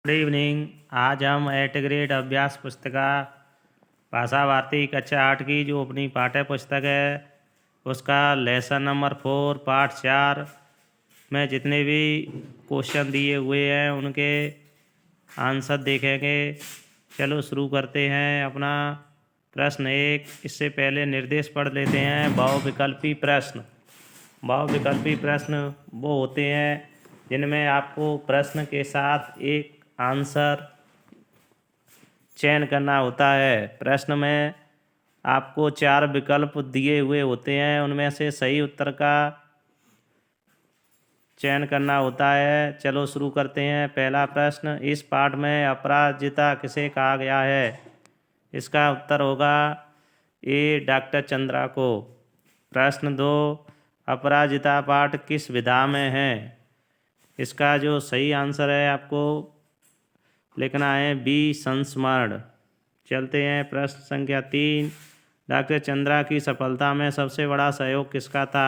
Good evening. आज हम eight grade अभ्यास पुस्तिका भाषा भारती कक्षा 8 की जो अपनी पाठ्य पुस्तक है उसका लेसन नंबर 4 पार्ट 4 में जितने भी क्वेश्चन दिए हुए हैं उनके आंसर देखेंगे। चलो शुरू करते हैं। अपना प्रश्न 1, इससे पहले निर्देश पढ़ लेते हैं। बहुविकल्पी प्रश्न। बहुविकल्पी प्रश्न वो होते हैं जिनमें आपको प्रश्न के साथ एक आंसर चयन करना होता है। प्रश्न में आपको 4 विकल्प दिए हुए होते हैं, उनमें से सही उत्तर का चयन करना होता है। चलो शुरू करते हैं। पहला प्रश्न, इस पाठ में अपराजिता किसे कहा गया है? इसका उत्तर होगा ए, डॉक्टर चंद्रा को। प्रश्न 2, अपराजिता पाठ किस विधा में है? इसका जो सही आंसर है आपको लिखना है बी, संस्मरण। चलते हैं प्रश्न संख्या 3, डॉक्टर चंद्रा की सफलता में सबसे बड़ा सहयोग किसका था?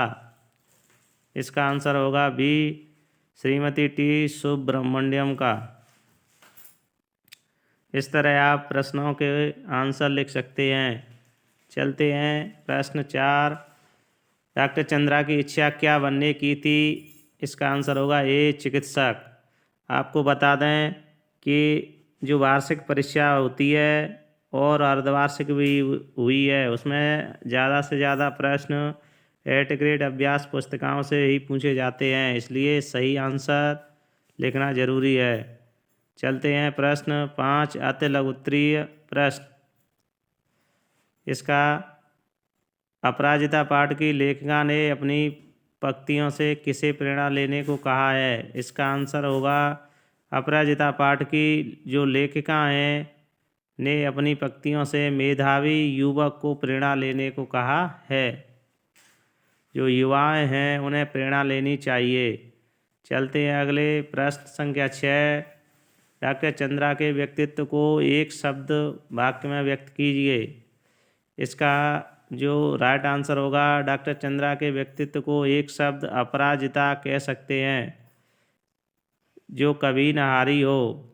इसका आंसर होगा बी, श्रीमती टी सुब्रमण्यम का। इस तरह आप प्रश्नों के आंसर लिख सकते हैं। चलते हैं प्रश्न 4, डॉक्टर चंद्रा की इच्छा क्या बनने की थी? इसका आंसर होगा ए, चिकित्सक। आपको बता दें कि जो वार्षिक परीक्षा होती है और अर्धवार्षिक भी हुई है उसमें ज़्यादा से ज़्यादा प्रश्न एट ग्रेड अभ्यास पुस्तिकाओं से ही पूछे जाते हैं, इसलिए सही आंसर लिखना ज़रूरी है। चलते हैं प्रश्न 5, अति लघुत्तरीय प्रश्न। इसका अपराजिता पाठ की लेखिका ने अपनी पंक्तियों से किसे प्रेरणा लेने को कहा है? इसका आंसर होगा अपराजिता पाठ की जो लेखिका हैं ने अपनी पंक्तियों से मेधावी युवक को प्रेरणा लेने को कहा है। जो युवाएं हैं उन्हें प्रेरणा लेनी चाहिए। चलते हैं अगले प्रश्न संख्या 6, डॉक्टर चंद्रा के व्यक्तित्व को एक शब्द वाक्य में व्यक्त कीजिए। इसका जो राइट आंसर होगा, डॉक्टर चंद्रा के व्यक्तित्व को एक शब्द अपराजिता कह सकते हैं, जो कभी नहारी हो।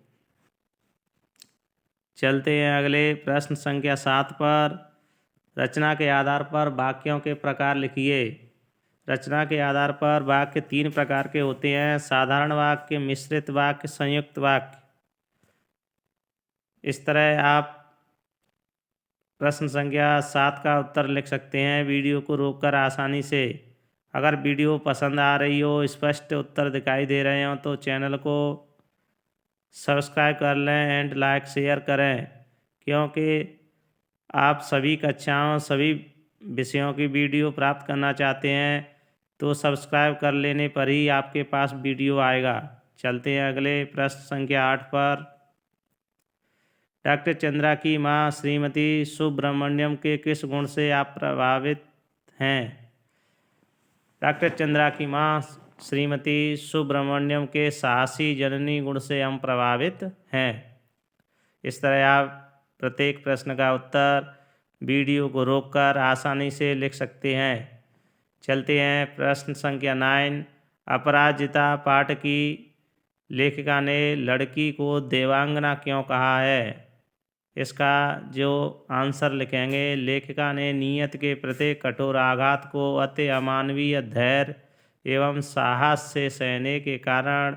चलते हैं अगले प्रश्न संख्या 7 पर, रचना के आधार पर वाक्यों के प्रकार लिखिए। रचना के आधार पर वाक्य 3 प्रकार के होते हैं, साधारण वाक्य, मिश्रित वाक्य, संयुक्त वाक्य। इस तरह आप प्रश्न संख्या 7 का उत्तर लिख सकते हैं वीडियो को रोककर आसानी से। अगर वीडियो पसंद आ रही हो, स्पष्ट उत्तर दिखाई दे रहे हो तो चैनल को सब्सक्राइब कर लें एंड लाइक शेयर करें, क्योंकि आप सभी कक्षाओं सभी विषयों की वीडियो प्राप्त करना चाहते हैं तो सब्सक्राइब कर लेने पर ही आपके पास वीडियो आएगा। चलते हैं अगले प्रश्न संख्या 8 पर, डॉक्टर चंद्रा की मां श्रीमती सुब्रमण्यम के किस गुण से आप प्रभावित हैं? डॉक्टर चंद्रा की मां श्रीमती सुब्रमण्यम के साहसी जननी गुण से हम प्रभावित हैं। इस तरह आप प्रत्येक प्रश्न का उत्तर वीडियो को रोककर आसानी से लिख सकते हैं। चलते हैं प्रश्न संख्या 9, अपराजिता पाठ की लेखिका ने लड़की को देवांगना क्यों कहा है? इसका जो आंसर लिखेंगे, लेखिका ने नियत के प्रति कठोर आघात को अति अमानवीय धैर्य एवं साहस से सहने के कारण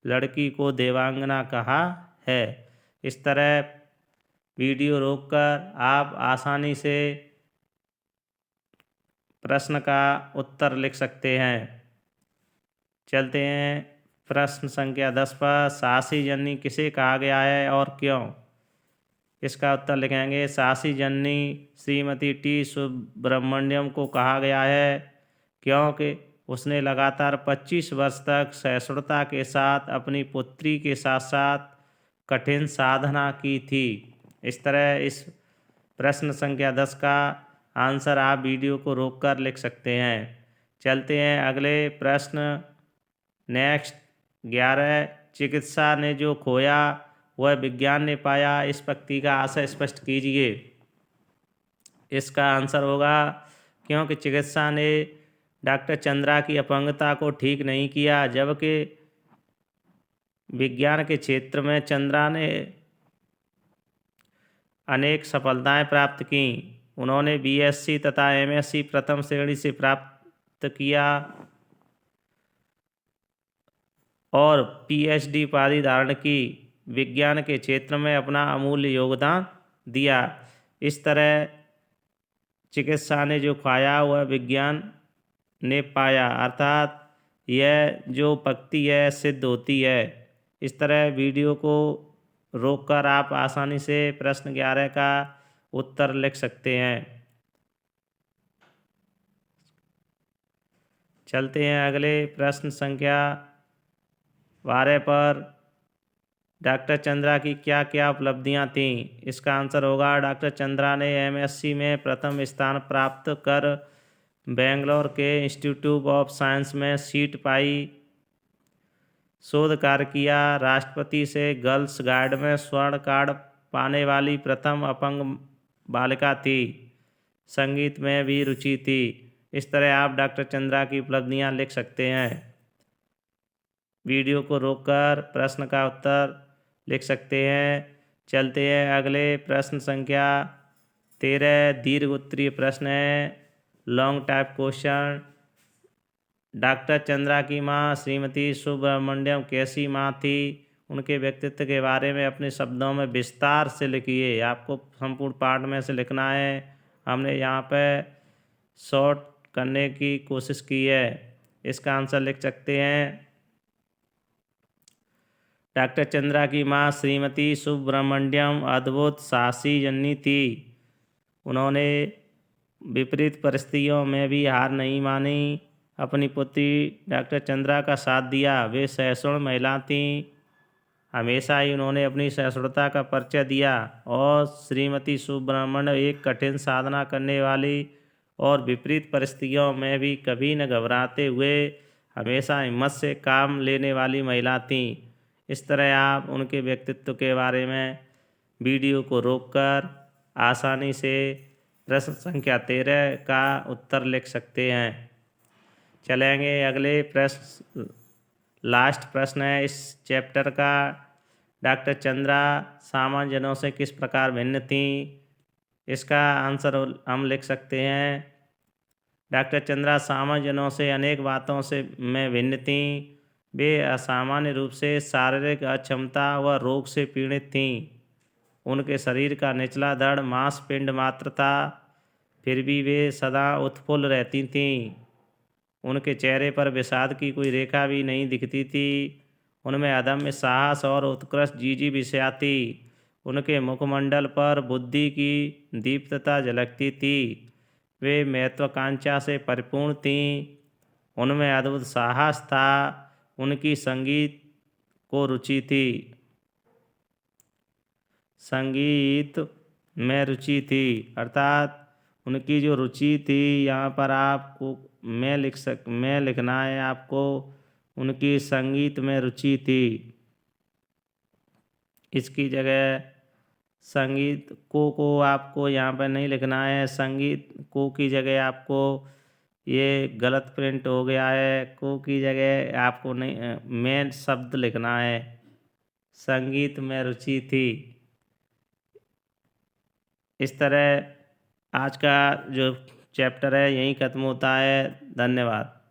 लड़की को देवांगना कहा है। इस तरह वीडियो रोककर आप आसानी से प्रश्न का उत्तर लिख सकते हैं। चलते हैं प्रश्न संख्या 10 पर, साहसी जननी किसे कहा गया है और क्यों? इसका उत्तर लिखेंगे, साहसी जननी श्रीमती टी सुब्रमण्यम को कहा गया है क्योंकि उसने लगातार 25 वर्ष तक सहिष्णुता के साथ अपनी पुत्री के साथ साथ कठिन साधना की थी। इस तरह इस प्रश्न संख्या 10 का आंसर आप वीडियो को रोककर लिख सकते हैं। चलते हैं अगले प्रश्न नेक्स्ट 11, चिकित्सा ने जो खोया वह विज्ञान ने पाया, इस पंक्ति का आशय स्पष्ट कीजिए। इसका आंसर होगा, क्योंकि चिकित्सा ने डॉक्टर चंद्रा की अपंगता को ठीक नहीं किया, जबकि विज्ञान के क्षेत्र में चंद्रा ने अनेक सफलताएं प्राप्त की। उन्होंने बीएससी तथा एमएससी प्रथम श्रेणी से प्राप्त किया और पीएचडी उपाधि धारण की। विज्ञान के क्षेत्र में अपना अमूल्य योगदान दिया। इस तरह चिकित्सा ने जो पाया वह विज्ञान ने पाया, अर्थात यह जो पक्ति है सिद्ध होती है। इस तरह वीडियो को रोककर आप आसानी से प्रश्न 11 का उत्तर लिख सकते हैं। चलते हैं अगले प्रश्न संख्या 12 पर। डॉक्टर चंद्रा की क्या क्या उपलब्धियां थीं? इसका आंसर होगा डॉक्टर चंद्रा ने एमएससी में प्रथम स्थान प्राप्त कर बेंगलोर के इंस्टीट्यूट ऑफ साइंस में सीट पाई। शोध कार्य किया। राष्ट्रपति से गर्ल्स गाइड में स्वर्ण कार्ड पाने वाली प्रथम अपंग बालिका थी। संगीत में भी रुचि थी। इस तरह आप डॉक्टर चंद्रा की उपलब्धियां लिख सकते हैं। वीडियो को रोककर प्रश्न का उत्तर लिख सकते हैं। चलते हैं अगले प्रश्न संख्या 13। दीर्घ उत्तरीय प्रश्न है, long type question. Doctor Chandra की माँ श्रीमती सुब्रमण्यम कैसी माँ थी? उनके व्यक्तित्व के बारे में अपने शब्दों में विस्तार से लिखिए। आपको संपूर्ण पाठ में से लिखना है। हमने यहाँ पे शॉर्ट करने की कोशिश की है। इसका आंसर लिख सकते हैं। डॉक्टर चंद्रा की माँ श्रीमती सुब्रमण्यम अद्भुत साहसी जननी थी। उन्होंने विपरीत परिस्थितियों में भी हार नहीं मानी, अपनी पुत्री डॉक्टर चंद्रा का साथ दिया। वे सहिष्णु महिला थीं। हमेशा ही उन्होंने अपनी सहिष्णुता का परिचय दिया और श्रीमती सुब्रमण्यम एक कठिन साधना करने वाली और विपरीत परिस्थितियों में भी कभी न घबराते हुए हमेशा हिम्मत से काम लेने वाली महिला थीं। इस तरह आप उनके व्यक्तित्व के बारे में वीडियो को रोककर आसानी से प्रश्न संख्या 13 का उत्तर लिख सकते हैं। चलेंगे अगले प्रश्न, लास्ट प्रश्न है इस चैप्टर का। डॉक्टर चंद्रा सामान्य जनों से किस प्रकार भिन्न थीं? इसका आंसर हम लिख सकते हैं। डॉक्टर चंद्रा सामान्य जनों से अनेक बातों से में भिन्न थीं। वे असामान्य रूप से शारीरिक अक्षमता व रोग से पीड़ित थीं। उनके शरीर का निचला धड़ मांसपिंड मात्र था, फिर भी वे सदा उत्फुल्ल रहती थीं। उनके चेहरे पर विषाद की कोई रेखा भी नहीं दिखती थी। उनमें अदम्य साहस और उत्कृष्ट जिजीविषा थी। उनके मुखमंडल पर बुद्धि की दीप्तता झलकती थी। वे महत्वाकांक्षा से परिपूर्ण थीं। उनमें अद्भुत साहस था। उनकी संगीत को रुचि थी। संगीत में रुचि थी, अर्थात उनकी जो रुचि थी यहाँ पर आपको मैं लिखना है आपको। उनकी संगीत में रुचि थी। इसकी जगह संगीत को आपको यहाँ पर नहीं लिखना है। संगीत को की जगह आपको, ये गलत प्रिंट हो गया है। को की जगह आपको नहीं मैं शब्द लिखना है। संगीत में रुचि थी। इस तरह आज का जो चैप्टर है यहीं ख़त्म होता है। धन्यवाद।